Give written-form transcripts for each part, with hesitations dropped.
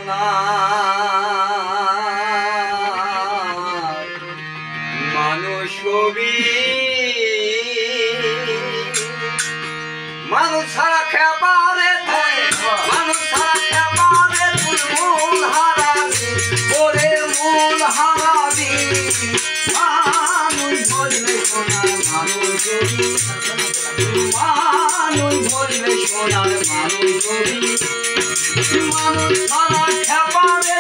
সোনা মানুষ ছবি মানুষ ছাড়া খেপারে মানুষ ছাড়া খেপারে মূল হারাবি ওরে মূল হারাবি মানুষ বলবে সোনার মানুষ ছবি মানুষ বলবে সোনার মানুষ ছবি মানুষ ছাড়া খেপারে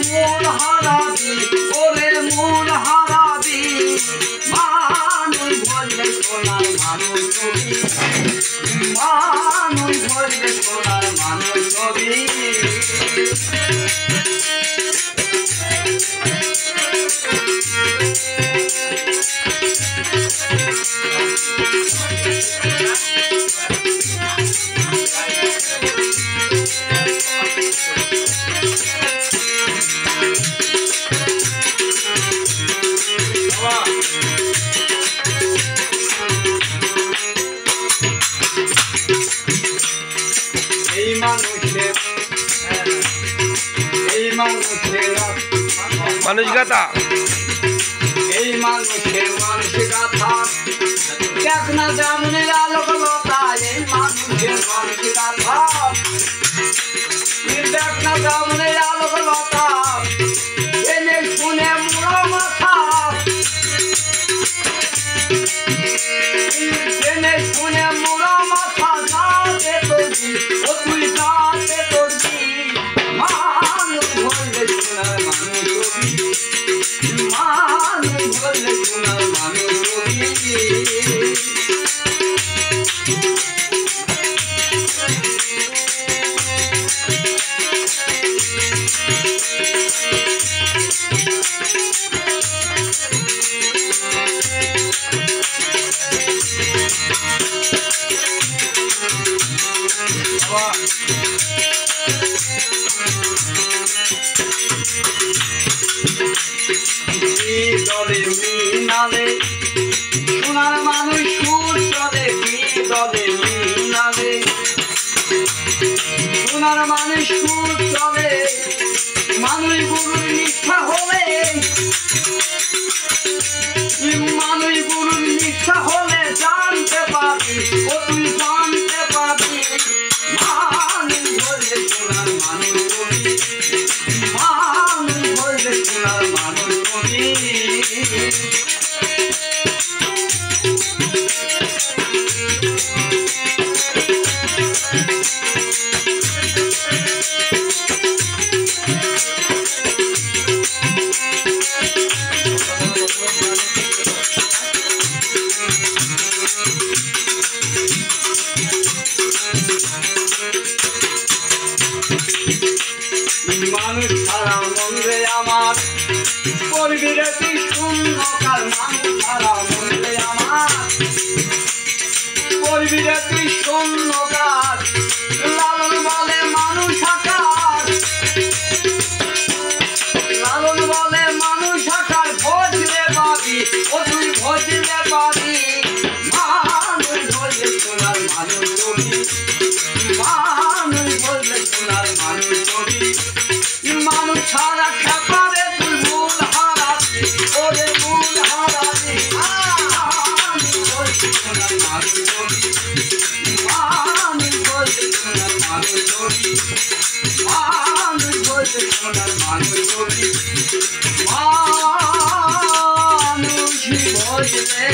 মূল হারাবি ওরে মূল হারাবি মানুষ বলবে সোনার মানুষ ছবি মানুষ বলবে সোনার মানুষ ছবি মানুষ গাথা এই মানুষের মানুষ গাথা দেখ না যেমনের আলোক লতা এই মানুষের মানুষ গাথা দেখ না যেমনের আলোক লতা এনে শুনে মুড়ো মাথা এনে শুনে মুড়ো মাথা যাতে তোজি ও তুই যাতে তোজি মানুষ বলবে সোনার মানুষ ছবি মানুষ বলবে সোনার মানুষ ছবি দলে মিনালে সোনার মানুষ সুর চলে দলে মিনালে সোনার মানুষ সুর চলে মানুষ গুরুর নিষ্ঠা হলে মানুষ গুরুর নিষ্ঠা হলে জানতে পারবি ও তুই জানতে পারবি মানুষ বলবে সোনার মানুষ ছবি মানুষ বলবে সোনার মানুষ ছবি মানুষ ছাড়া মনরে আমার করবি রে তুই শূন্যকাল মানুষ ছাড়া মনরে আমার করবি রে তুই শূন্যকাল লালন বলে মানুষ আকার লালন বলে মানুষ আকার ভজলে পাবি ও তুই ভজলে পাবি মানুষ বলবে সোনার মানুষ ছবি মানুষ বলবে সোনার মানুষ ছবি মানুষ ছাড়া খেপারে তুই মূল হারাবি ওরে মূল হারাবি মানুষ বলবে সোনার মানুষ ছবি মানুষ বলবে সোনার মানুষ ছবি মানুষ বলবে সোনার মানুষ ছবি মানুষ বলবে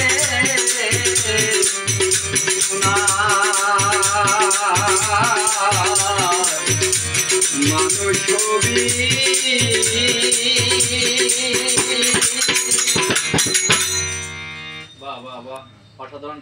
মানুষ ছবি বাহ বাহ বাহ অসাধারণ।